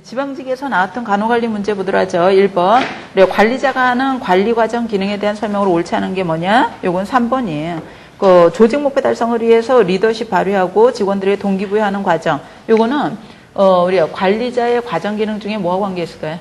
지방직에서 나왔던 간호관리 문제 보도록 하죠. 1번. 관리자가 하는 관리과정 기능에 대한 설명으로 옳지 않은 게 뭐냐? 요건 3번이에요. 그 조직 목표 달성을 위해서 리더십 발휘하고 직원들에게 동기부여하는 과정. 요거는 우리가 관리자의 과정 기능 중에 뭐하고 관계 있을까요?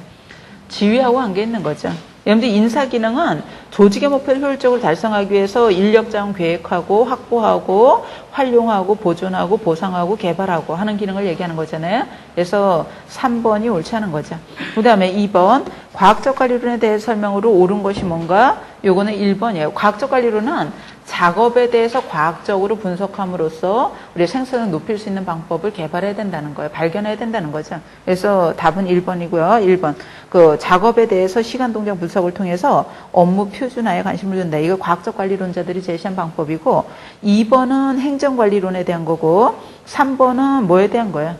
지휘하고 관계 있는 거죠. 여러분들 인사 기능은 조직의 목표를 효율적으로 달성하기 위해서 인력 자원 계획하고 확보하고 활용하고 보존하고 보상하고 개발하고 하는 기능을 얘기하는 거잖아요. 그래서 3번이 옳지 않은 거죠. 그 다음에 2번 과학적 관리론에 대해 설명으로 옳은 것이 뭔가? 요거는 1번이에요. 과학적 관리론은 작업에 대해서 과학적으로 분석함으로써 우리 생산성을 높일 수 있는 방법을 개발해야 된다는 거예요. 발견해야 된다는 거죠. 그래서 답은 1번이고요. 1번. 그 작업에 대해서 시간 동작 분석을 통해서 업무 표준화에 관심을 둔다. 이거 과학적 관리론자들이 제시한 방법이고 2번은 행정관리론에 대한 거고 3번은 뭐에 대한 거예요?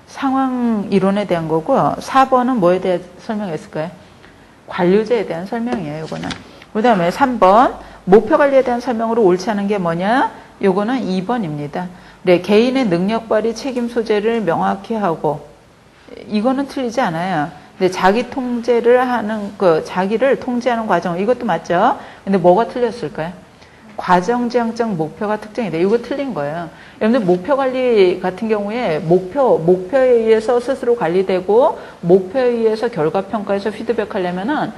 상황 이론에 대한 거고 4번은 뭐에 대해 설명했을까요? 관료제에 대한 설명이에요. 이거는. 그 다음에 3번 목표 관리에 대한 설명으로 옳지 않은 게 뭐냐? 요거는 2번입니다. 네, 개인의 능력 발휘 책임 소재를 명확히 하고 이거는 틀리지 않아요. 근데 자기 통제를 하는 자기를 통제하는 과정 이것도 맞죠? 근데 뭐가 틀렸을까요? 과정 지향적 목표가 특정이다. 이거 틀린 거예요. 여러분들 목표 관리 같은 경우에 목표에 의해서 스스로 관리되고 목표에 의해서 결과 평가에서 피드백하려면은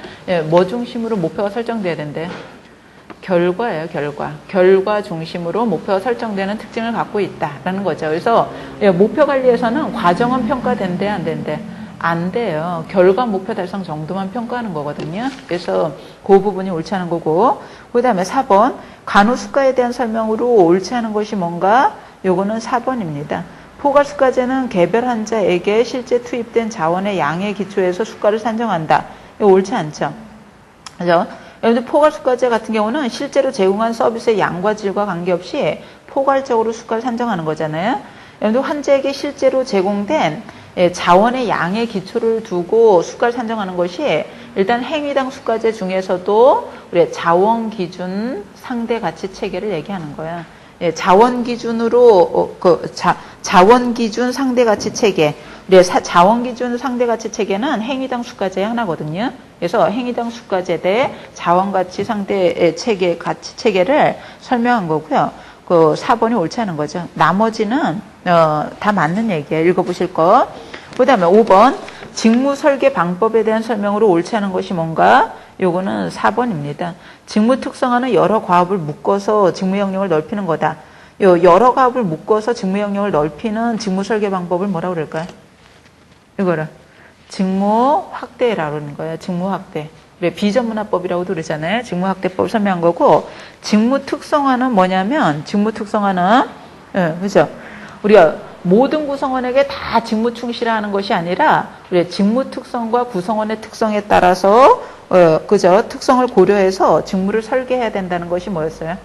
뭐 중심으로 목표가 설정돼야 된대요? 결과예요, 결과. 결과 중심으로 목표가 설정되는 특징을 갖고 있다라는 거죠. 그래서 목표 관리에서는 과정은 평가된대, 안 된대? 안 돼요. 결과 목표 달성 정도만 평가하는 거거든요. 그래서 그 부분이 옳지 않은 거고. 그 다음에 4번. 간호수가에 대한 설명으로 옳지 않은 것이 뭔가? 요거는 4번입니다. 포괄수가제는 개별 환자에게 실제 투입된 자원의 양에 기초해서 수가를 산정한다. 이거 옳지 않죠? 그죠? 여러분들 포괄수가제 같은 경우는 실제로 제공한 서비스의 양과 질과 관계없이 포괄적으로 수가를 산정하는 거잖아요. 여러분들 환자에게 실제로 제공된 자원의 양의 기초를 두고 수가를 산정하는 것이 일단 행위당 수가제 중에서도 우리 자원 기준 상대 가치 체계를 얘기하는 거야. 자원 기준으로 자원 기준 상대 가치 체계. 자원 기준 상대 가치 체계는 행위당 수가제의 하나거든요. 그래서 행위당 수가제 대 자원 가치 상대 체계 가치 체계를 설명한 거고요. 그 4번이 옳지 않은 거죠. 나머지는 다 맞는 얘기예요. 읽어보실 거. 그 다음에 5번 직무 설계 방법에 대한 설명으로 옳지 않은 것이 뭔가? 요거는 4번입니다. 직무 특성화는 여러 과업을 묶어서 직무 영역을 넓히는 거다. 여러 과업을 묶어서 직무 영역을 넓히는 직무 설계 방법을 뭐라고 그럴까요? 이거를 직무 확대라고 그러는 거예요. 직무 확대. 그래, 비전문화법이라고도 그러잖아요. 직무 확대법 설명한 거고 직무 특성화는 뭐냐면 직무 특성화는 그죠? 우리가 모든 구성원에게 다 직무 충실화하는 것이 아니라 우리 직무 특성과 구성원의 특성에 따라서 그죠? 특성을 고려해서 직무를 설계해야 된다는 것이 뭐였어요?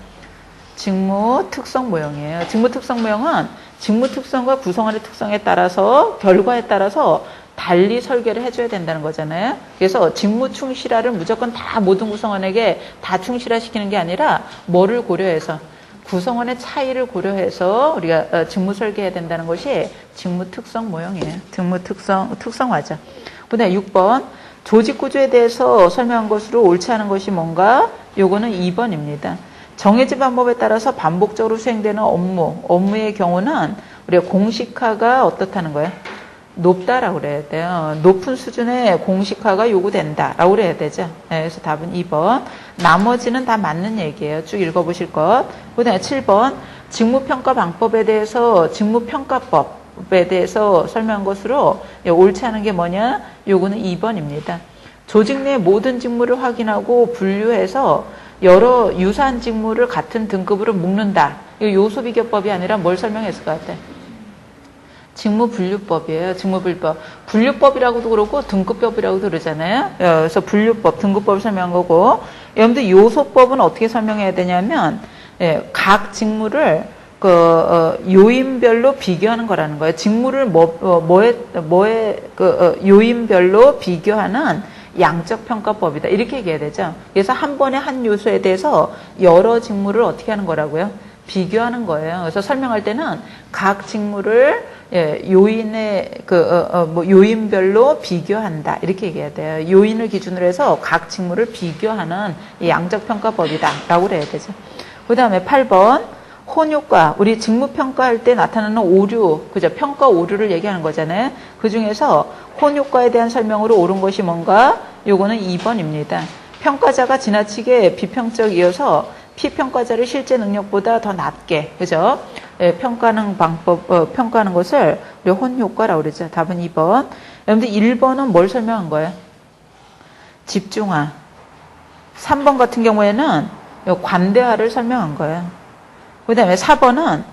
직무 특성 모형이에요. 직무 특성 모형은 직무 특성과 구성원의 특성에 따라서 결과에 따라서 달리 설계를 해줘야 된다는 거잖아요. 그래서 직무 충실화를 무조건 다 모든 구성원에게 다 충실화시키는 게 아니라 뭐를 고려해서 구성원의 차이를 고려해서 우리가 직무 설계해야 된다는 것이 직무 특성 모형이에요. 직무 특성화죠. 그 다음에 6번 조직 구조에 대해서 설명한 것으로 옳지 않은 것이 뭔가? 요거는 2번입니다. 정해진 방법에 따라서 반복적으로 수행되는 업무의 경우는 우리가 공식화가 어떻다는 거예요? 높다라고 그래야 돼요. 높은 수준의 공식화가 요구된다라고 그래야 되죠. 네, 그래서 답은 2번. 나머지는 다 맞는 얘기예요. 쭉 읽어보실 것. 그 다음에 7번. 직무평가 방법에 대해서 직무평가법에 대해서 설명한 것으로 옳지 않은 게 뭐냐? 요거는 2번입니다. 조직 내 모든 직무를 확인하고 분류해서 여러 유사한 직무를 같은 등급으로 묶는다. 이거 요소비교법이 아니라 뭘 설명했을 것 같아? 직무분류법이에요. 직무분류법. 분류법이라고도 그러고 등급법이라고도 그러잖아요. 그래서 분류법, 등급법을 설명한 거고 여러분들 요소법은 어떻게 설명해야 되냐면 각 직무를 요인별로 비교하는 거라는 거예요. 직무를 요인별로 비교하는 양적 평가법이다. 이렇게 얘기해야 되죠. 그래서 한 번에 한 요소에 대해서 여러 직무를 어떻게 하는 거라고요? 비교하는 거예요. 그래서 설명할 때는 각 직무를 요인의 요인별로 비교한다 이렇게 얘기해야 돼요. 요인을 기준으로 해서 각 직무를 비교하는 이 양적평가법이다라고 그래야 되죠. 그 다음에 8번 혼효과, 우리 직무평가할 때 나타나는 오류, 그죠? 평가 오류를 얘기하는 거잖아요. 그 중에서 혼효과에 대한 설명으로 옳은 것이 뭔가? 요거는 2번입니다. 평가자가 지나치게 비평적이어서 피평가자를 실제 능력보다 더 낮게, 그죠? 평가하는 방법, 평가하는 것을 우리 혼효과라고 그러죠. 답은 2번. 여러분들 1번은 뭘 설명한 거예요? 집중화. 3번 같은 경우에는 관대화를 설명한 거예요. 그 다음에 4번은,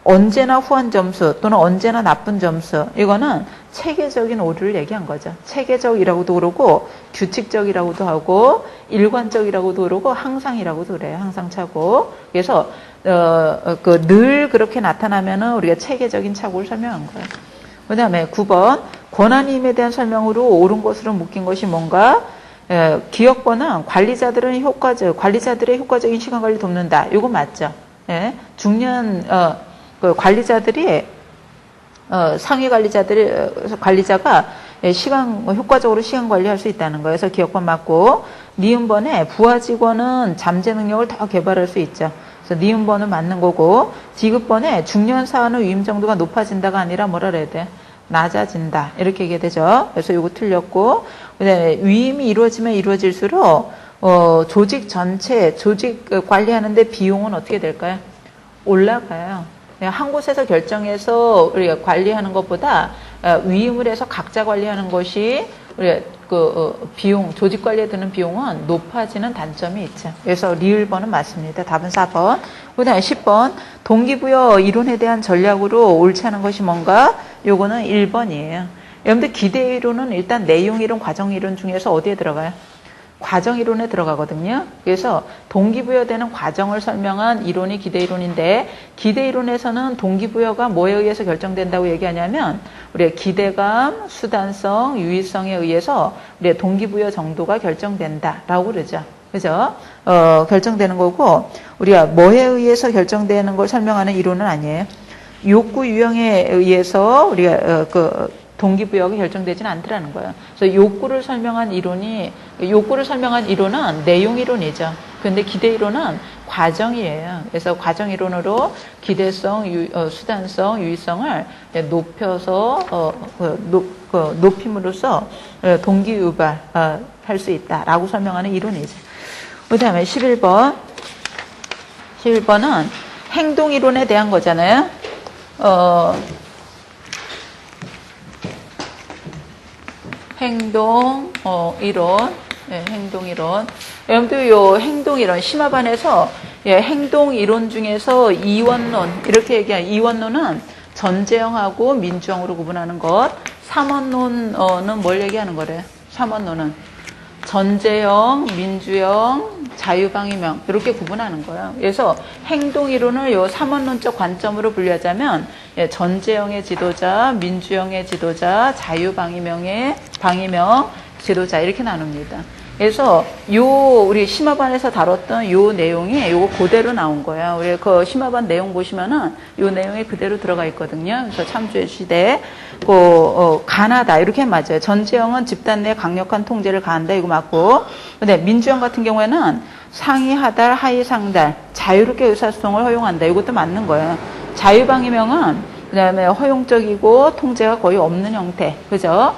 언제나 후한 점수 또는 언제나 나쁜 점수. 이거는 체계적인 오류를 얘기한 거죠. 체계적이라고도 그러고, 규칙적이라고도 하고, 일관적이라고도 그러고, 항상이라고도 그래요. 항상 차고. 그래서, 늘 그렇게 나타나면은 우리가 체계적인 착오를 설명한 거예요. 그 다음에 9번, 권한임에 대한 설명으로 옳은 것으로 묶인 것이 뭔가? 기억번은 관리자들의 효과적인 시간 관리 돕는다. 이거 맞죠? 예. 중년, 관리자들이, 상위 관리자가 효과적으로 시간 관리할 수 있다는 거예요. 그래서 기억번 맞고, 니은번에 부하 직원은 잠재 능력을 더 개발할 수 있죠. 그래서 니은번은 맞는 거고, 디귿번에 중년 사원의 위임 정도가 높아진다가 아니라 뭐라 그래야 돼? 낮아진다. 이렇게 얘기가 되죠. 그래서 이거 틀렸고, 그다음에 위임이 이루어지면 이루어질수록, 조직 관리하는데 비용은 어떻게 될까요? 올라가요. 한 곳에서 결정해서 우리가 관리하는 것보다 위임을 해서 각자 관리하는 것이 우리가 비용, 조직 관리에 드는 비용은 높아지는 단점이 있죠. 그래서 리을번은 맞습니다. 답은 4번. 그 다음에 10번. 동기부여 이론에 대한 전략으로 옳지 않은 것이 뭔가? 요거는 1번이에요. 여러분들 기대 이론은 일단 내용 이론, 과정 이론 중에서 어디에 들어가요? 과정 이론에 들어가거든요. 그래서 동기부여되는 과정을 설명한 이론이 기대 이론인데, 기대 이론에서는 동기부여가 뭐에 의해서 결정된다고 얘기하냐면 우리의 기대감, 수단성, 유의성에 의해서 우리의 동기부여 정도가 결정된다라고 그러죠. 그죠? 결정되는 거고, 우리가 뭐에 의해서 결정되는 걸 설명하는 이론은 아니에요. 욕구 유형에 의해서 우리가 동기부여가 결정되지는 않더라는 거예요. 그래서 욕구를 설명한 이론은 내용 이론이죠. 그런데 기대 이론은 과정이에요. 그래서 과정 이론으로 기대성, 수단성, 유의성을 높여서 높임으로써 동기 유발할 수 있다라고 설명하는 이론이죠. 그다음에 11번. 11번은 행동 이론에 대한 거잖아요. 행동 이론. 행동 이론. 여러분들 요 행동 이론 심화반에서 행동 이론 중에서 이원론 이렇게 얘기한 이원론은 전제형하고 민주형으로 구분하는 것. 삼원론은 뭘 얘기하는 거래요? 삼원론은 전제형, 민주형, 자유방위명 이렇게 구분하는 거예요. 그래서 행동 이론을 요 삼원론적 관점으로 분류하자면 전제형의 지도자, 민주형의 지도자, 자유방위명 지도자 이렇게 나눕니다. 그래서 우리 심화반에서 다뤘던 요 내용이 요거 그대로 나온 거예요. 우리 그 심화반 내용 보시면은 요 내용이 그대로 들어가 있거든요. 그래서 참조해 주시되, 가하다 이렇게 맞아요. 전체형은 집단 내 강력한 통제를 가한다 이거 맞고, 근데 민주형 같은 경우에는 상위 하달, 하위 상달, 자유롭게 의사소통을 허용한다 이것도 맞는 거예요. 자유방위명은 그다음에 허용적이고 통제가 거의 없는 형태, 그죠?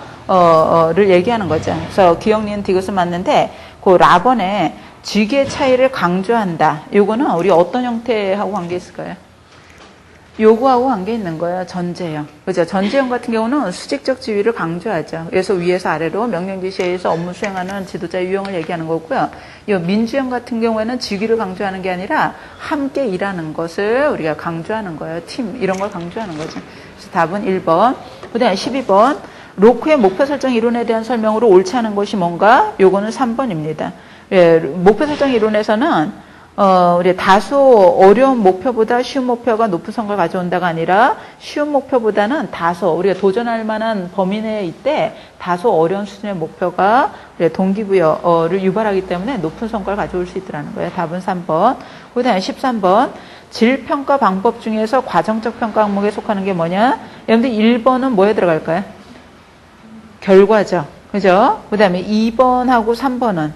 를 얘기하는 거죠. 그래서 기억니은 디귿은 맞는데, 그 라번에 직의 차이를 강조한다. 요거는 우리 어떤 형태하고 관계 있을까요? 요구하고 관계 있는 거예요. 전제형. 그죠? 전제형 같은 경우는 수직적 지위를 강조하죠. 그래서 위에서 아래로 명령 지시에 의해서 업무 수행하는 지도자 유형을 얘기하는 거고요. 이 민주형 같은 경우에는 직위를 강조하는 게 아니라 함께 일하는 것을 우리가 강조하는 거예요. 팀, 이런 걸 강조하는 거죠. 그래서 답은 1번. 그 다음에 12번. 로크의 목표 설정 이론에 대한 설명으로 옳지 않은 것이 뭔가? 요거는 3번입니다. 목표 설정 이론에서는 우리 다소 어려운 목표보다 쉬운 목표가 높은 성과를 가져온다가 아니라 쉬운 목표보다는 다소 우리가 도전할 만한 범위 내에 있대 다소 어려운 수준의 목표가 우리 동기부여를 유발하기 때문에 높은 성과를 가져올 수 있더라는 거예요. 답은 3번. 그 다음에 13번. 질평가 방법 중에서 과정적 평가 항목에 속하는 게 뭐냐? 여러분들 1번은 뭐에 들어갈까요? 결과죠. 그죠? 그 다음에 2번하고 3번은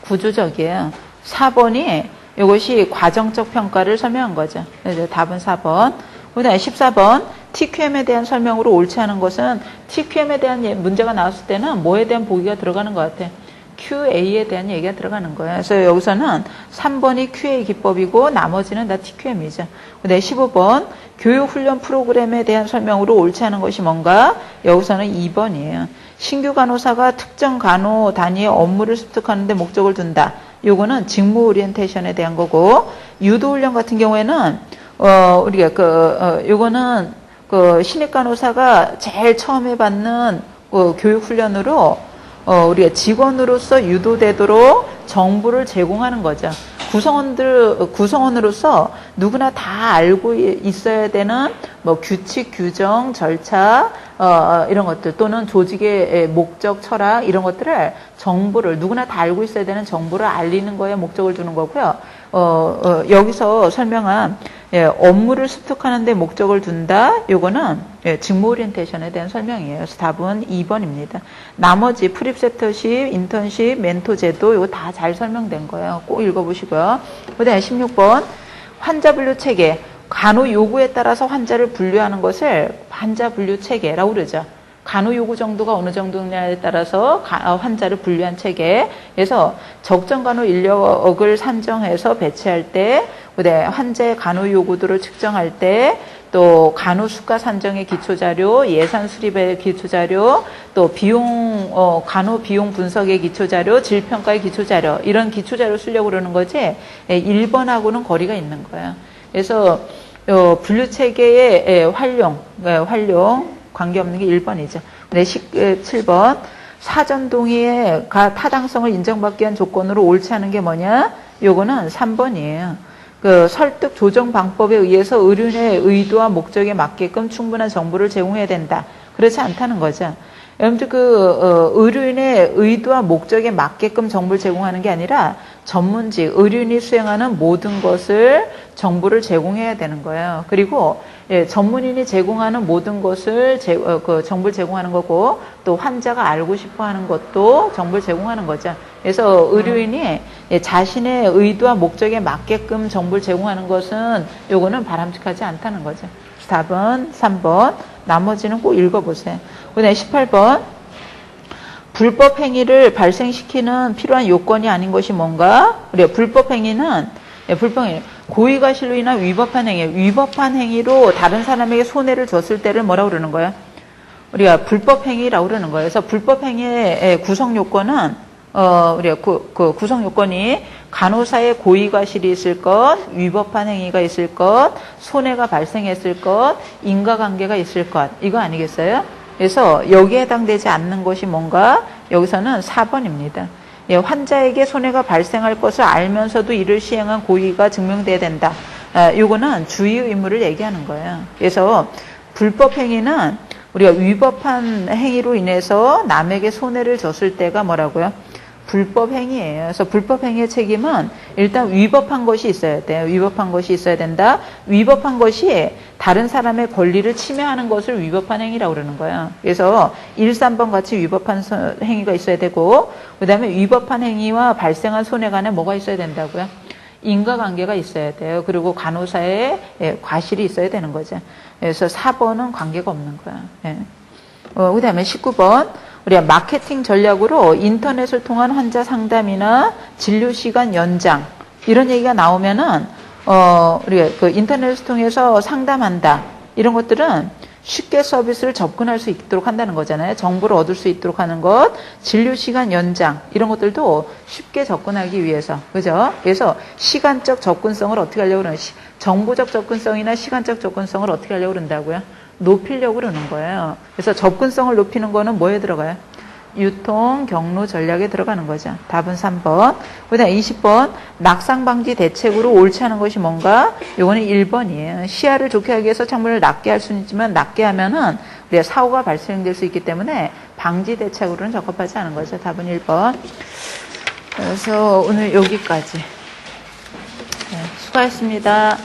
구조적이에요. 4번이 이것이 과정적 평가를 설명한 거죠. 그래서 답은 4번. 그 다음에 14번. TQM에 대한 설명으로 옳지 않은 것은 TQM에 대한 문제가 나왔을 때는 뭐에 대한 보기가 들어가는 것 같아? QA에 대한 얘기가 들어가는 거예요. 그래서 여기서는 3번이 QA 기법이고 나머지는 다 TQM이죠. 그 다음에 15번. 교육훈련 프로그램에 대한 설명으로 옳지 않은 것이 뭔가? 여기서는 2번이에요. 신규 간호사가 특정 간호 단위의 업무를 습득하는 데 목적을 둔다. 요거는 직무 오리엔테이션에 대한 거고, 유도훈련 같은 경우에는, 우리가 요거는 신입 간호사가 제일 처음에 받는 교육훈련으로, 우리가 직원으로서 유도되도록 정보를 제공하는 거죠. 구성원으로서 누구나 다 알고 있어야 되는 뭐 규칙, 규정, 절차, 이런 것들 또는 조직의 목적, 철학 이런 것들을 정보를 누구나 다 알고 있어야 되는 정보를 알리는 거에 목적을 두는 거고요. 여기서 설명한 업무를 습득하는 데 목적을 둔다. 요거는 직무 오리엔테이션에 대한 설명이에요. 그래서 답은 2번입니다. 나머지 프립셉터십, 인턴십, 멘토 제도 이거 다 잘 설명된 거예요. 꼭 읽어보시고요. 그다음에 16번 환자 분류 체계. 간호 요구에 따라서 환자를 분류하는 것을 환자 분류 체계라고 그러죠. 간호 요구 정도가 어느 정도냐에 따라서 환자를 분류한 체계. 그래서 적정 간호 인력을 산정해서 배치할 때, 그다음에 환자의 간호 요구도를 측정할 때, 또 간호 수가 산정의 기초 자료, 예산 수립의 기초 자료, 또 비용 간호 비용 분석의 기초 자료, 질 평가의 기초 자료 이런 기초 자료 쓰려고 그러는 거지. 1번하고는 거리가 있는 거예요. 그래서 분류 체계의 활용 관계없는 게 1번이죠. 네, 17번. 사전 동의의 타당성을 인정받기 위한 조건으로 옳지 않은 게 뭐냐? 요거는 3번이에요. 설득 조정 방법에 의해서 의료인의 의도와 목적에 맞게끔 충분한 정보를 제공해야 된다. 그렇지 않다는 거죠. 여러분들 의료인의 의도와 목적에 맞게끔 정보를 제공하는 게 아니라 전문직, 의료인이 수행하는 모든 것을 정보를 제공해야 되는 거예요. 그리고 전문인이 제공하는 모든 것을 정보를 제공하는 거고 또 환자가 알고 싶어 하는 것도 정보를 제공하는 거죠. 그래서 의료인이 자신의 의도와 목적에 맞게끔 정보를 제공하는 것은 요거는 바람직하지 않다는 거죠. 답은 3번. 나머지는 꼭 읽어보세요. 그 다음에 18번. 불법 행위를 발생시키는 필요한 요건이 아닌 것이 뭔가? 그래요. 불법 행위는 고의가실로 인한 위법한 행위로 다른 사람에게 손해를 줬을 때를 뭐라고 그러는 거야? 우리가 불법 행위라고 그러는 거예요. 그래서 불법 행위의 구성 요건은 우리가 구성 요건이 간호사의 고의과실이 있을 것, 위법한 행위가 있을 것, 손해가 발생했을 것, 인과관계가 있을 것, 이거 아니겠어요? 그래서 여기에 해당되지 않는 것이 뭔가? 여기서는 4번입니다. 환자에게 손해가 발생할 것을 알면서도 이를 시행한 고의가 증명돼야 된다. 이거는 주의 의무를 얘기하는 거예요. 그래서 불법 행위는 우리가 위법한 행위로 인해서 남에게 손해를 줬을 때가 뭐라고요? 불법 행위예요. 그래서 불법 행위의 책임은 일단 위법한 것이 있어야 돼요. 위법한 것이 있어야 된다. 위법한 것이 다른 사람의 권리를 침해하는 것을 위법한 행위라고 그러는 거예요. 그래서 1, 3번 같이 위법한 행위가 있어야 되고 그 다음에 위법한 행위와 발생한 손해 간에 뭐가 있어야 된다고요? 인과관계가 있어야 돼요. 그리고 간호사의 과실이 있어야 되는 거죠. 그래서 4번은 관계가 없는 거야. 그 다음에 19번. 우리가 마케팅 전략으로 인터넷을 통한 환자 상담이나 진료 시간 연장 이런 얘기가 나오면은 우리가 인터넷을 통해서 상담한다 이런 것들은 쉽게 서비스를 접근할 수 있도록 한다는 거잖아요. 정보를 얻을 수 있도록 하는 것, 진료 시간 연장 이런 것들도 쉽게 접근하기 위해서 그죠? 그래서 시간적 접근성을 어떻게 하려고 그러는 정보적 접근성이나 시간적 접근성을 어떻게 하려고 그런다고요? 높이려고 그러는 거예요. 그래서 접근성을 높이는 거는 뭐에 들어가요? 유통 경로 전략에 들어가는 거죠. 답은 3번. 그다음 20번 낙상 방지 대책으로 옳지 않은 것이 뭔가? 요거는 1번이에요. 시야를 좋게 하기 위해서 창문을 낮게 할 수는 있지만 낮게 하면은 우리가 사고가 발생될 수 있기 때문에 방지 대책으로는 적합하지 않은 거죠. 답은 1번. 그래서 오늘 여기까지. 네, 수고하셨습니다.